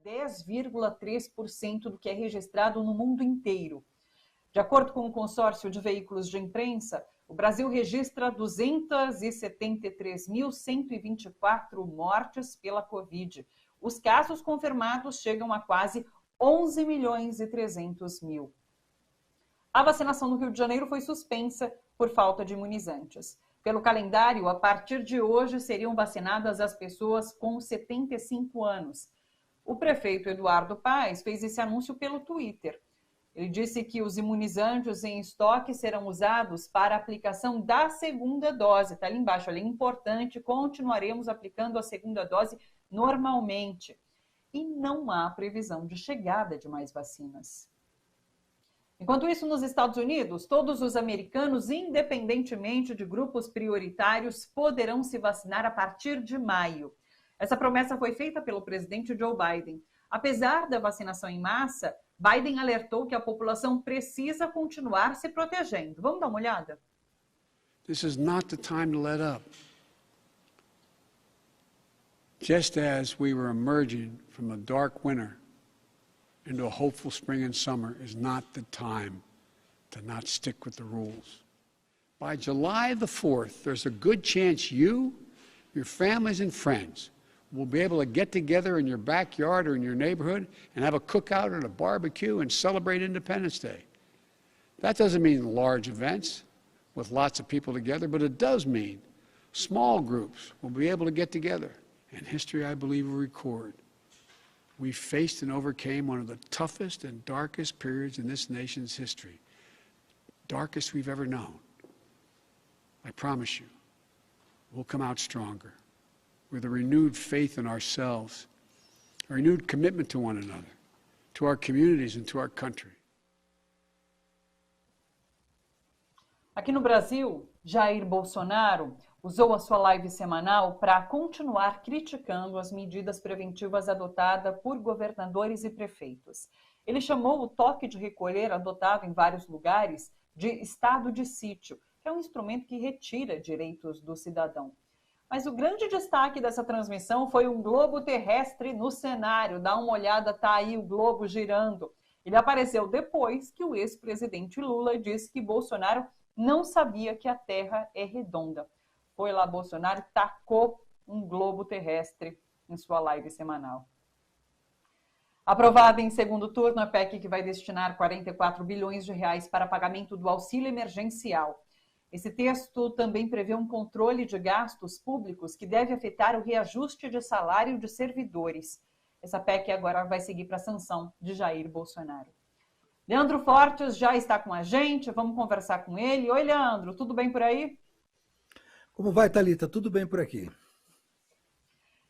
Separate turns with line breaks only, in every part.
10,3% do que é registrado no mundo inteiro. De acordo com o consórcio de veículos de imprensa, o Brasil registra 273.124 mortes pela Covid. Os casos confirmados chegam a quase 11 milhões e 300 mil. A vacinação no Rio de Janeiro foi suspensa por falta de imunizantes. Pelo calendário, a partir de hoje seriam vacinadas as pessoas com 75 anos. O prefeito Eduardo Paes fez esse anúncio pelo Twitter. Ele disse que os imunizantes em estoque serão usados para a aplicação da segunda dose. Está ali embaixo, é importante, continuaremos aplicando a segunda dose normalmente. E não há previsão de chegada de mais vacinas. Enquanto isso, nos Estados Unidos, todos os americanos, independentemente de grupos prioritários, poderão se vacinar a partir de maio. Essa promessa foi feita pelo presidente Joe Biden. Apesar da vacinação em massa, Biden alertou que a população precisa continuar se protegendo. Vamos dar uma olhada?
This is not the time to let up. Just as we were emerging from a dark winter into a hopeful spring and summer is not the time to not stick with the rules. By July the 4th, there's a good chance you, your families and friends will be able to get together in your backyard or in your neighborhood and have a cookout or a barbecue and celebrate Independence Day. That doesn't mean large events with lots of people together, but it does mean small groups will be able to get together. And history, I believe, will record. We faced and overcame one of the toughest and darkest periods in this nation's history. Darkest we've ever known. I promise you, we'll come out stronger, with a renewed faith in ourselves, a renewed commitment to one another, to our communities and to our country.
Aqui no Brasil, Jair Bolsonaro usou a sua live semanal para continuar criticando as medidas preventivas adotadas por governadores e prefeitos. Ele chamou o toque de recolher adotado em vários lugares de estado de sítio, que é um instrumento que retira direitos do cidadão. Mas o grande destaque dessa transmissão foi um globo terrestre no cenário. Dá uma olhada, tá aí o globo girando. Ele apareceu depois que o ex-presidente Lula disse que Bolsonaro não sabia que a Terra é redonda. Foi lá, Bolsonaro tacou um globo terrestre em sua live semanal. Aprovada em segundo turno, a PEC que vai destinar 44 bilhões de reais para pagamento do auxílio emergencial. Esse texto também prevê um controle de gastos públicos que deve afetar o reajuste de salário de servidores. Essa PEC agora vai seguir para a sanção de Jair Bolsonaro. Leandro Fortes já está com a gente, vamos conversar com ele. Oi, Leandro, tudo bem por aí?
Como vai, Thalita? Tudo bem por aqui.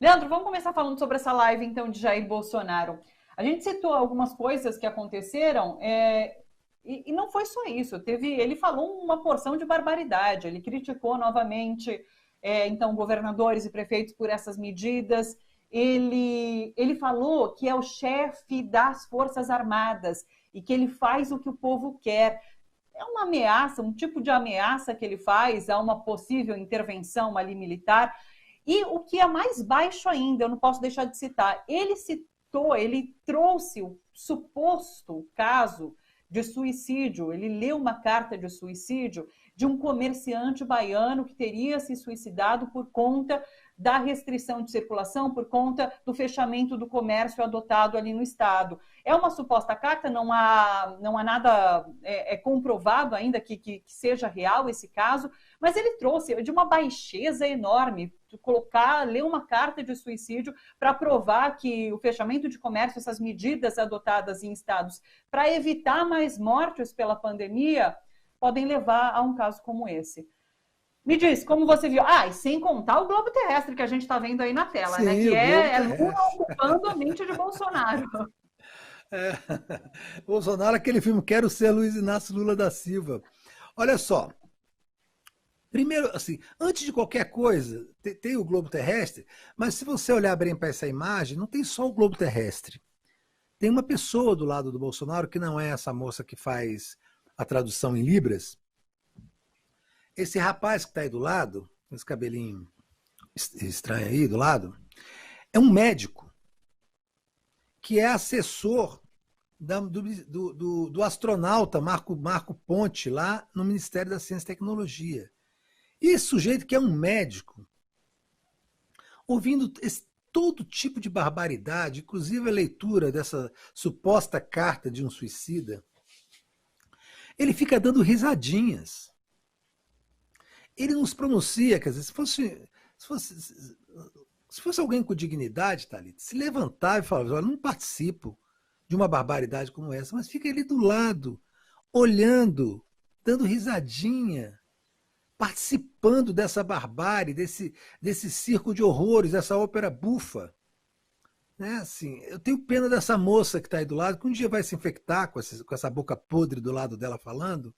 Leandro, vamos começar falando sobre essa live, então, de Jair Bolsonaro. A gente citou algumas coisas que aconteceram, e não foi só isso. Ele falou uma porção de barbaridade. Ele criticou novamente, então, governadores e prefeitos por essas medidas. Ele falou que é o chefe das Forças Armadas e que ele faz o que o povo quer. É uma ameaça, um tipo de ameaça que ele faz a uma possível intervenção ali militar. E o que é mais baixo ainda, eu não posso deixar de citar, ele trouxe o suposto caso de suicídio, ele leu uma carta de suicídio de um comerciante baiano que teria se suicidado por conta da restrição de circulação, por conta do fechamento do comércio adotado ali no estado. É uma suposta carta, não há nada comprovado ainda que seja real esse caso, mas ele trouxe de uma baixeza enorme, ler uma carta de suicídio para provar que o fechamento de comércio, essas medidas adotadas em estados para evitar mais mortes pela pandemia, podem levar a um caso como esse. Me diz, como você viu? E sem contar o globo terrestre que a gente está vendo aí na tela,
Sim,
né? Que é Lula ocupando a mente de Bolsonaro.
Bolsonaro, aquele filme Quero Ser Luiz Inácio Lula da Silva. Olha só. Primeiro, assim, antes de qualquer coisa, tem o globo terrestre, mas se você olhar bem para essa imagem, não tem só o globo terrestre. Tem uma pessoa do lado do Bolsonaro, que não é essa moça que faz a tradução em Libras. Esse rapaz que está aí do lado, com esse cabelinho estranho aí do lado, é um médico que é assessor do astronauta Marco Ponte, lá no Ministério da Ciência e Tecnologia. E esse sujeito, que é um médico, ouvindo todo tipo de barbaridade, inclusive a leitura dessa suposta carta de um suicida, ele fica dando risadinhas. Ele nos pronuncia, quer dizer, se fosse alguém com dignidade, Thalita, se levantar e falar, olha, não participo de uma barbaridade como essa, mas fica ali do lado, olhando, dando risadinha, participando dessa barbárie, desse circo de horrores, dessa ópera bufa. Né? Assim, eu tenho pena dessa moça que está aí do lado, que um dia vai se infectar com essa boca podre do lado dela falando.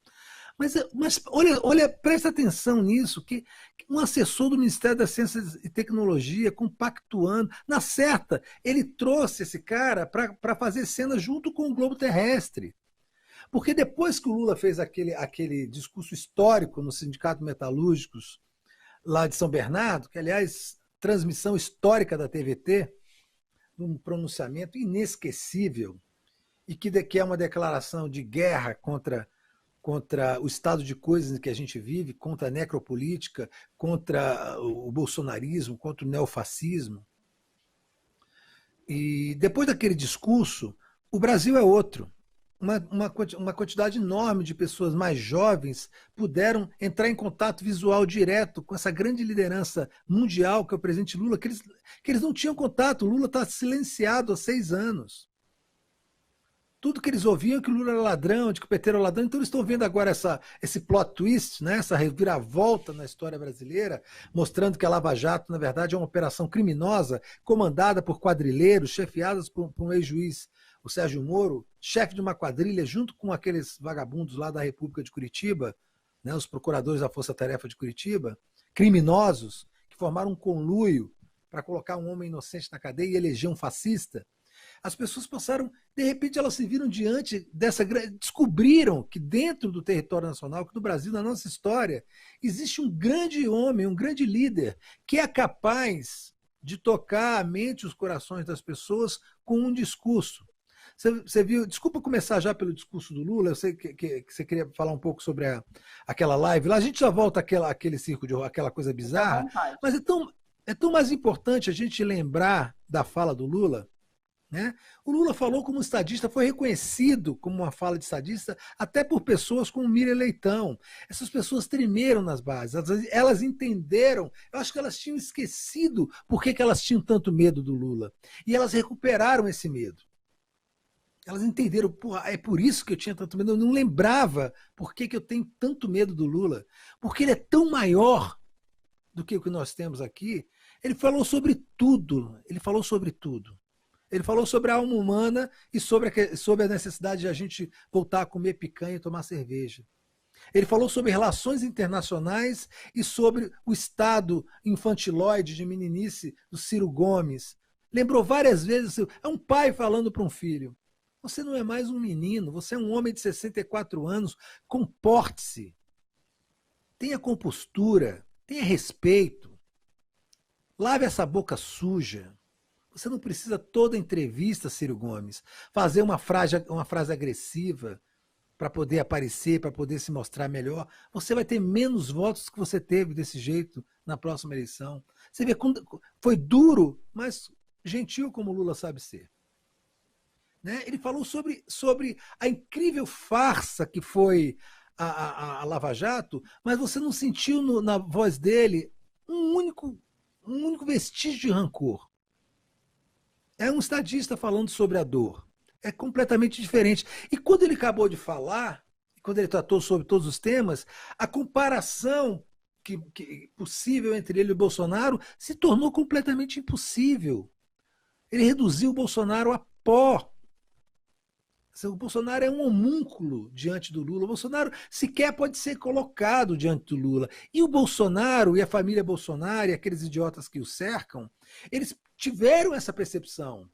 Mas olha, presta atenção nisso, que um assessor do Ministério da Ciência e Tecnologia, compactuando, na certa, ele trouxe esse cara para fazer cena junto com o globo terrestre. Porque depois que o Lula fez aquele discurso histórico no Sindicato Metalúrgicos, lá de São Bernardo, que, aliás, transmissão histórica da TVT, um pronunciamento inesquecível, e que é uma declaração de guerra contra o estado de coisas em que a gente vive, contra a necropolítica, contra o bolsonarismo, contra o neofascismo. E depois daquele discurso, o Brasil é outro. Uma quantidade enorme de pessoas mais jovens puderam entrar em contato visual direto com essa grande liderança mundial que é o presidente Lula, que eles não tinham contato. O Lula está silenciado há 6 anos. Tudo que eles ouviam é que o Lula era ladrão, de que o PT era ladrão. Então eles estão vendo agora esse plot twist, né? Essa reviravolta na história brasileira, mostrando que a Lava Jato, na verdade, é uma operação criminosa, comandada por quadrilheiros, chefiadas por um ex-juiz, o Sérgio Moro, chefe de uma quadrilha, junto com aqueles vagabundos lá da República de Curitiba, né? Os procuradores da Força Tarefa de Curitiba, criminosos, que formaram um conluio para colocar um homem inocente na cadeia e eleger um fascista. As pessoas passaram, de repente elas se viram diante descobriram que dentro do território nacional, que no Brasil, na nossa história, existe um grande homem, um grande líder, que é capaz de tocar a mente e os corações das pessoas com um discurso. Você viu, desculpa começar já pelo discurso do Lula, eu sei que você queria falar um pouco sobre aquela live lá, a gente já volta àquele circo de horror, aquela coisa bizarra, mas é tão mais importante a gente lembrar da fala do Lula. Né? O Lula falou como estadista, foi reconhecido como uma fala de estadista até por pessoas como Miriam Leitão. Essas pessoas tremeram nas bases, elas entenderam, eu acho que elas tinham esquecido por que elas tinham tanto medo do Lula. E elas recuperaram esse medo. Elas entenderam, porra, é por isso que eu tinha tanto medo, eu não lembrava por que eu tenho tanto medo do Lula. Porque ele é tão maior do que o que nós temos aqui. Ele falou sobre tudo, ele falou sobre tudo. Ele falou sobre a alma humana e sobre a necessidade de a gente voltar a comer picanha e tomar cerveja. Ele falou sobre relações internacionais e sobre o estado infantilóide de meninice do Ciro Gomes. Lembrou várias vezes, é um pai falando para um filho. Você não é mais um menino, você é um homem de 64 anos, comporte-se. Tenha compostura, tenha respeito. Lave essa boca suja. Você não precisa toda entrevista, Ciro Gomes, fazer uma frase agressiva para poder aparecer, para poder se mostrar melhor. Você vai ter menos votos que você teve desse jeito na próxima eleição. Você vê, foi duro, mas gentil como o Lula sabe ser. Né? Ele falou sobre a incrível farsa que foi a Lava Jato, mas você não sentiu na voz dele um único vestígio de rancor. É um estadista falando sobre a dor. É completamente diferente. E quando ele acabou de falar, quando ele tratou sobre todos os temas, a comparação possível entre ele e o Bolsonaro se tornou completamente impossível. Ele reduziu o Bolsonaro a pó. O Bolsonaro é um homúnculo diante do Lula. O Bolsonaro sequer pode ser colocado diante do Lula. E o Bolsonaro e a família Bolsonaro e aqueles idiotas que o cercam, eles tiveram essa percepção.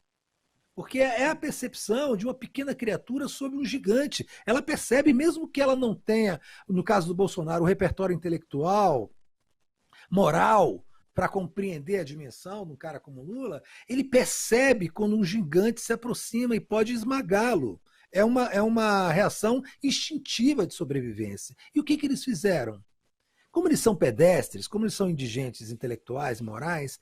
Porque é a percepção de uma pequena criatura sobre um gigante. Ela percebe, mesmo que ela não tenha, no caso do Bolsonaro, o repertório intelectual, moral, para compreender a dimensão de um cara como Lula, ele percebe quando um gigante se aproxima e pode esmagá-lo. É uma reação instintiva de sobrevivência. E o que eles fizeram? Como eles são pedestres, como eles são indigentes intelectuais, morais,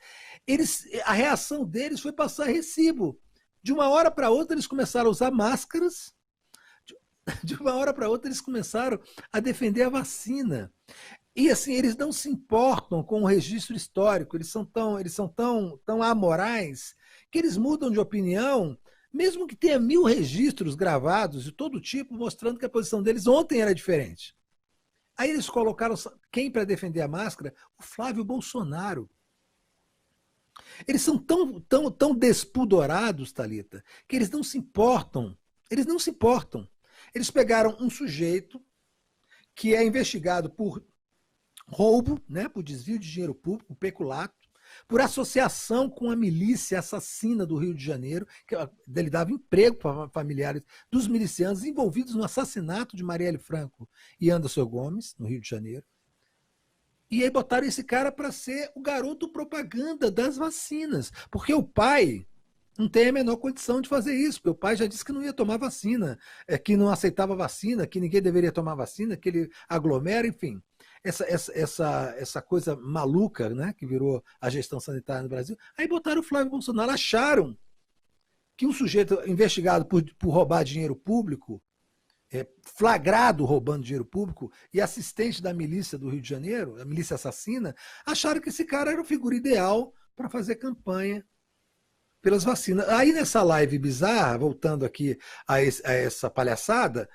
a reação deles foi passar recibo. De uma hora para outra, eles começaram a usar máscaras. De uma hora para outra, eles começaram a defender a vacina. E assim, eles não se importam com o registro histórico, eles são tão amorais que eles mudam de opinião, mesmo que tenha 1000 registros gravados de todo tipo, mostrando que a posição deles ontem era diferente. Aí eles colocaram quem para defender a máscara? O Flávio Bolsonaro. Eles são tão despudorados, Thalita, que eles não se importam. Eles não se importam. Eles pegaram um sujeito que é investigado por roubo, né, por desvio de dinheiro público, peculato, por associação com a milícia assassina do Rio de Janeiro, que ele dava emprego para familiares dos milicianos envolvidos no assassinato de Marielle Franco e Anderson Gomes, no Rio de Janeiro. E aí botaram esse cara para ser o garoto propaganda das vacinas, porque o pai não tem a menor condição de fazer isso, porque o pai já disse que não ia tomar vacina, que não aceitava vacina, que ninguém deveria tomar vacina, que ele aglomera, enfim. Essa coisa maluca, né, que virou a gestão sanitária no Brasil. Aí botaram o Flávio Bolsonaro, acharam que um sujeito investigado por roubar dinheiro público, flagrado roubando dinheiro público e assistente da milícia do Rio de Janeiro, a milícia assassina, acharam que esse cara era a figura ideal para fazer campanha pelas vacinas. Aí nessa live bizarra, voltando aqui a essa palhaçada,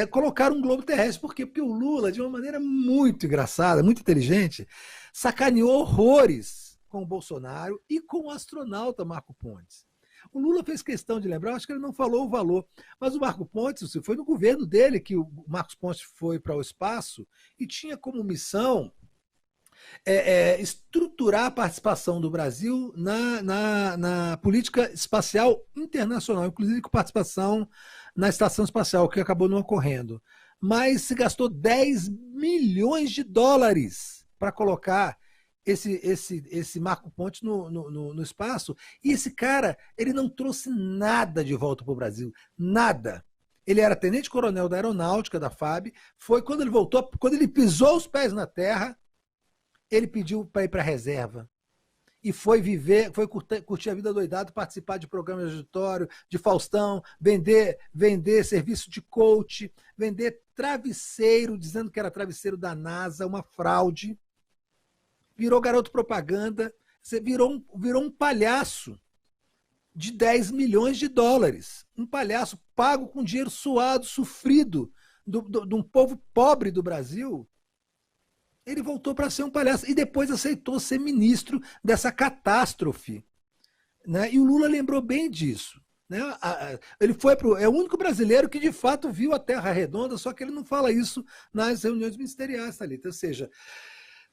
colocaram um globo terrestre. Por quê? Porque o Lula, de uma maneira muito engraçada, muito inteligente, sacaneou horrores com o Bolsonaro e com o astronauta Marco Pontes. O Lula fez questão de lembrar, acho que ele não falou o valor, mas o Marco Pontes, foi no governo dele que o Marcos Pontes foi para o espaço e tinha como missão estruturar a participação do Brasil na política espacial internacional, inclusive com participação na estação espacial, que acabou não ocorrendo. Mas se gastou 10 milhões de dólares para colocar esse Marco Pontes no espaço. E esse cara, ele não trouxe nada de volta para o Brasil. Nada. Ele era tenente-coronel da aeronáutica, da FAB. Foi quando ele voltou, quando ele pisou os pés na terra, ele pediu para ir para a reserva. E foi curtir a vida doidado, participar de programas de auditório, de Faustão, vender serviço de coach, vender travesseiro, dizendo que era travesseiro da NASA, uma fraude. Virou garoto propaganda, virou um palhaço de 10 milhões de dólares. Um palhaço pago com dinheiro suado, sofrido, de um povo pobre do Brasil. Ele voltou para ser um palhaço e depois aceitou ser ministro dessa catástrofe. Né? E o Lula lembrou bem disso. Né? Ele é o único brasileiro que de fato viu a Terra redonda, só que ele não fala isso nas reuniões ministeriais, Thalita. Ou seja,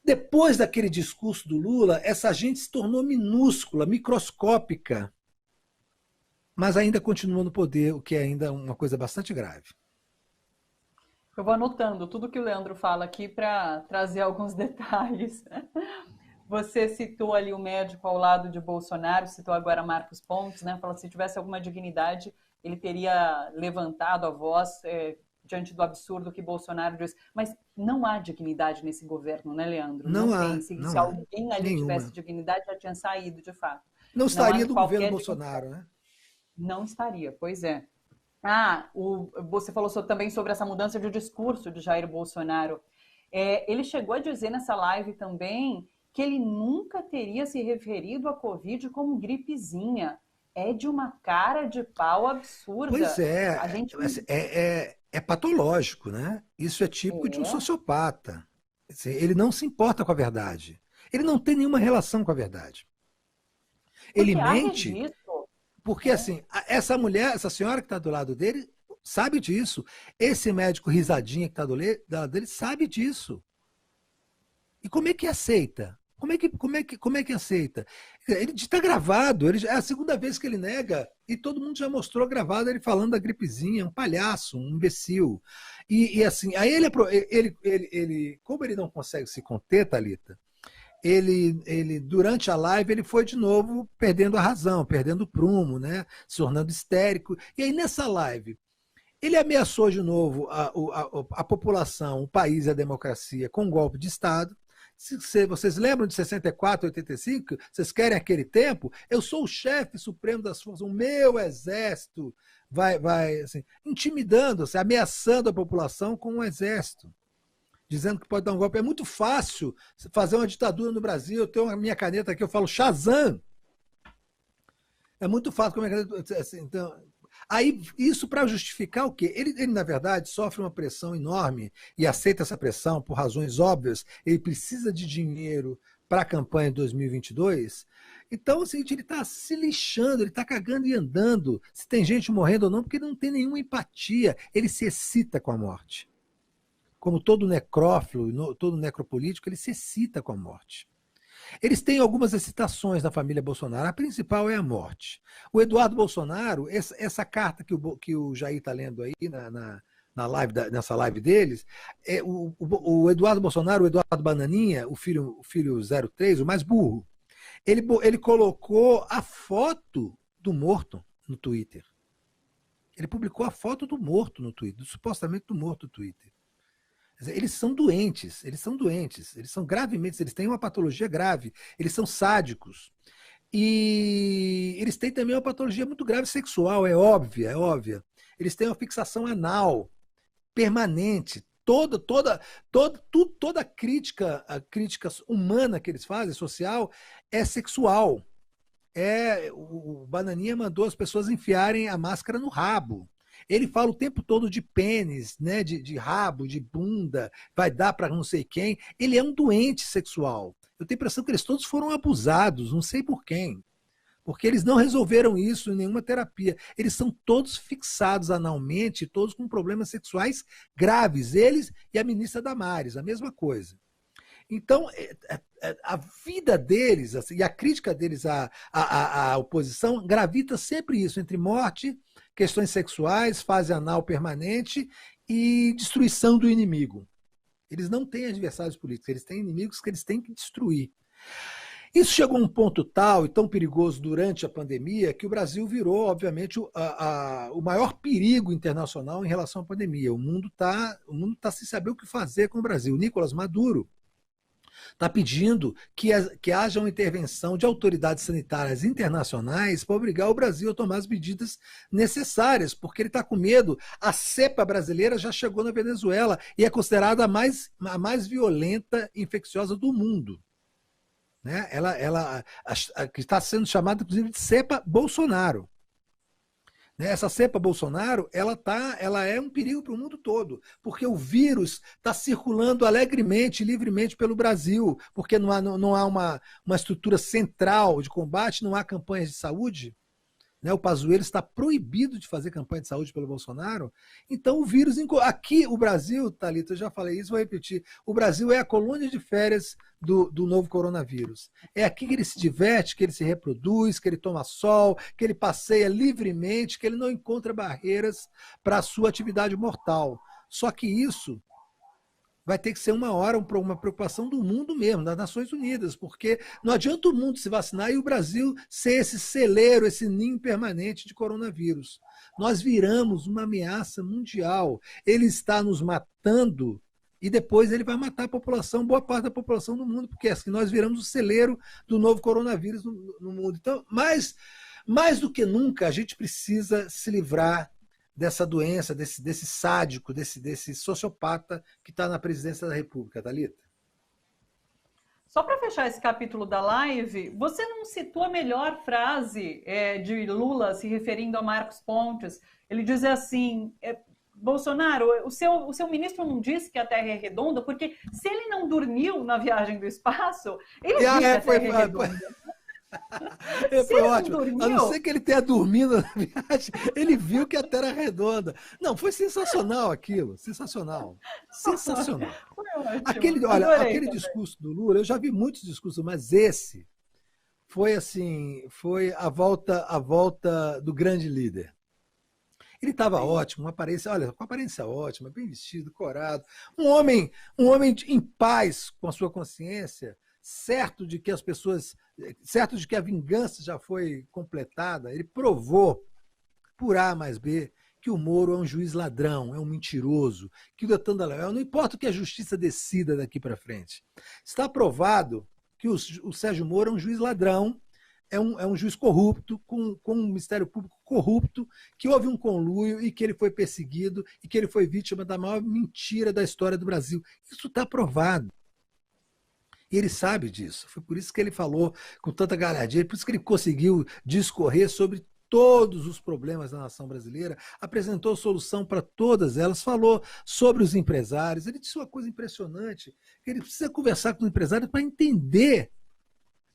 depois daquele discurso do Lula, essa gente se tornou minúscula, microscópica, mas ainda continua no poder, o que é ainda uma coisa bastante grave.
Eu vou anotando tudo que o Leandro fala aqui para trazer alguns detalhes. Você citou ali o médico ao lado de Bolsonaro, citou agora Marcos Pontes, né? Falou que se tivesse alguma dignidade, ele teria levantado a voz diante do absurdo que Bolsonaro disse. Mas não há dignidade nesse governo, né, Leandro?
Não há.
Tem. Se alguém ali
nenhuma.
tivesse dignidade, já tinha saído, de fato.
Não estaria do governo Bolsonaro, né?
Não estaria, pois é. Você falou também sobre essa mudança de discurso de Jair Bolsonaro. Ele chegou a dizer nessa live também que ele nunca teria se referido à Covid como gripezinha. É de uma cara de pau absurda.
Pois é patológico, né? Isso é típico de um sociopata. Ele não se importa com a verdade. Ele não tem nenhuma relação com a verdade. Ele mente. Porque assim, essa senhora que está do lado dele sabe disso. Esse médico risadinha que está do lado dele sabe disso. E como é que aceita? Como é que aceita? Ele está gravado, é a segunda vez que ele nega, e todo mundo já mostrou gravado ele falando da gripezinha, um palhaço, um imbecil. E assim, aí ele, como ele não consegue se conter, Thalita, durante a live, ele foi de novo perdendo a razão, perdendo o prumo, né? Se tornando histérico. E aí, nessa live, ele ameaçou de novo a população, o país e a democracia com um golpe de Estado. Se vocês lembram de 64, 85? Vocês querem aquele tempo? Eu sou o chefe supremo das forças, o meu exército vai assim, intimidando, assim, ameaçando a população com um exército, dizendo que pode dar um golpe. É muito fácil fazer uma ditadura no Brasil. Eu tenho a minha caneta aqui, eu falo Shazam. É muito fácil com a minha caneta. Assim, então, aí, isso para justificar o quê? Ele, na verdade, sofre uma pressão enorme e aceita essa pressão por razões óbvias. Ele precisa de dinheiro para a campanha de 2022. Então, é o seguinte, ele está se lixando, ele está cagando e andando, se tem gente morrendo ou não, porque ele não tem nenhuma empatia. Ele se excita com a morte. Como todo necrófilo, todo necropolítico, ele se excita com a morte. Eles têm algumas excitações na família Bolsonaro. A principal é a morte. O Eduardo Bolsonaro, essa carta que o Jair está lendo aí nessa live deles, o Eduardo Bolsonaro, o Eduardo Bananinha, o filho 03, o mais burro, ele colocou a foto do morto no Twitter. Ele publicou a foto do morto no Twitter, supostamente do morto no Twitter. Eles são doentes, eles são gravemente, eles têm uma patologia grave, eles são sádicos. E eles têm também uma patologia muito grave sexual, é óbvia. Eles têm uma fixação anal permanente. Toda a crítica humana que eles fazem, social, é sexual. O Bananinha mandou as pessoas enfiarem a máscara no rabo. Ele fala o tempo todo de pênis, né, de rabo, de bunda, vai dar para não sei quem. Ele é um doente sexual. Eu tenho a impressão que eles todos foram abusados, não sei por quem. Porque eles não resolveram isso em nenhuma terapia. Eles são todos fixados analmente, todos com problemas sexuais graves. Eles e a ministra Damares, a mesma coisa. Então, a vida deles assim, e a crítica deles à oposição gravita sempre isso, entre morte, questões sexuais, fase anal permanente e destruição do inimigo. Eles não têm adversários políticos, eles têm inimigos que eles têm que destruir. Isso chegou a um ponto tal e tão perigoso durante a pandemia que o Brasil virou, obviamente, o maior perigo internacional em relação à pandemia. O mundo tá sem saber o que fazer com o Brasil. Nicolás Maduro está pedindo que haja uma intervenção de autoridades sanitárias internacionais para obrigar o Brasil a tomar as medidas necessárias, porque ele está com medo. A cepa brasileira já chegou na Venezuela e é considerada a mais violenta e infecciosa do mundo. Né? Que está sendo chamada, inclusive, de cepa Bolsonaro. Essa cepa Bolsonaro, ela é um perigo para o mundo todo, porque o vírus está circulando alegremente, livremente pelo Brasil, porque não há uma estrutura central de combate, não há campanhas de saúde. Né? O Pazuello está proibido de fazer campanha de saúde pelo Bolsonaro. Então o vírus... Aqui o Brasil, Thalita, eu já falei isso, vou repetir, o Brasil é a colônia de férias do novo coronavírus. É aqui que ele se diverte, que ele se reproduz, que ele toma sol, que ele passeia livremente, que ele não encontra barreiras para a sua atividade mortal. Só que isso vai ter que ser uma preocupação do mundo mesmo, das Nações Unidas, porque não adianta o mundo se vacinar e o Brasil ser esse celeiro, esse ninho permanente de coronavírus. Nós viramos uma ameaça mundial. Ele está nos matando e depois ele vai matar a população, boa parte da população do mundo, porque assim nós viramos o celeiro do novo coronavírus no mundo. Então, mais do que nunca, a gente precisa se livrar dessa doença, desse sádico, desse sociopata que está na presidência da República, Thalita.
Só para fechar esse capítulo da live, você não citou a melhor frase de Lula se referindo a Marcos Pontes? Ele diz assim, Bolsonaro, o seu ministro não disse que a Terra é redonda, porque se ele não dormiu na viagem do espaço, ele disse que a Terra é redonda.
Foi ótimo. A não ser que ele tenha dormido na viagem, ele viu que a Terra é redonda. Não, foi sensacional aquilo. Sensacional. Sensacional.
Foi ótimo.
Aquele discurso do Lula, eu já vi muitos discursos, mas esse foi assim, foi a volta do grande líder. Ele estava ótimo, com aparência ótima, bem vestido, corado. Um homem em paz com a sua consciência, certo de que as pessoas, certo de que a vingança já foi completada, ele provou, por A mais B, que o Moro é um juiz ladrão, é um mentiroso, que o Deltan Dallagnol, não importa o que a justiça decida daqui para frente. Está provado que o Sérgio Moro é um juiz ladrão, é um juiz corrupto, com um Ministério Público corrupto, que houve um conluio e que ele foi perseguido e que ele foi vítima da maior mentira da história do Brasil. Isso está provado. E ele sabe disso. Foi por isso que ele falou com tanta galhardia, por isso que ele conseguiu discorrer sobre todos os problemas da nação brasileira, apresentou solução para todas elas, falou sobre os empresários. Ele disse uma coisa impressionante, que ele precisa conversar com os empresários para entender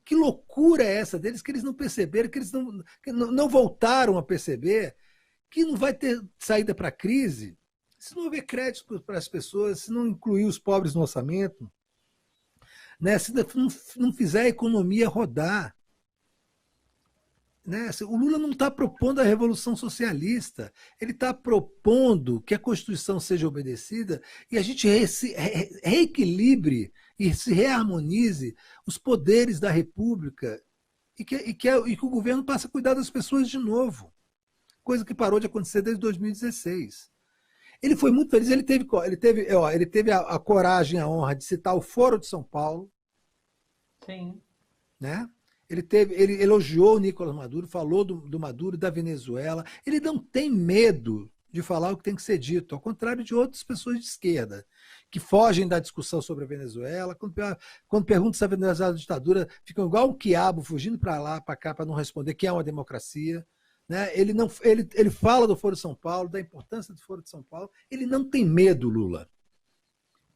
que loucura é essa deles, que eles não perceberam, que eles não voltaram a perceber que não vai ter saída para a crise se não houver crédito para as pessoas, se não incluir os pobres no orçamento, né? Se não fizer a economia rodar. Né? O Lula não está propondo a revolução socialista, ele está propondo que a Constituição seja obedecida e a gente reequilibre e se reharmonize os poderes da República e que o governo passe a cuidar das pessoas de novo, coisa que parou de acontecer desde 2016. Ele foi muito feliz, ele teve a coragem, a honra de citar o Foro de São Paulo.
Sim.
Né? Ele elogiou o Nicolás Maduro, falou do Maduro, da Venezuela. Ele não tem medo de falar o que tem que ser dito, ao contrário de outras pessoas de esquerda, que fogem da discussão sobre a Venezuela. Quando perguntam se a Venezuela é uma ditadura, ficam igual um quiabo, fugindo para lá, para cá, para não responder que é uma democracia. Né? Ele fala do Foro de São Paulo, da importância do Foro de São Paulo. Ele não tem medo, Lula.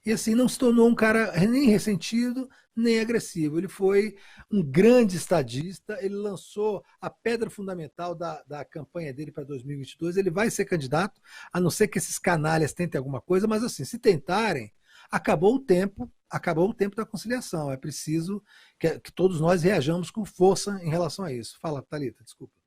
E assim não se tornou um cara nem ressentido, nem agressivo. Ele foi um grande estadista, ele lançou a pedra fundamental da campanha dele para 2022. Ele vai ser candidato, a não ser que esses canalhas tentem alguma coisa, mas assim, se tentarem, acabou o tempo da conciliação. É preciso que todos nós reajamos com força em relação a isso. Fala, Thalita, desculpa.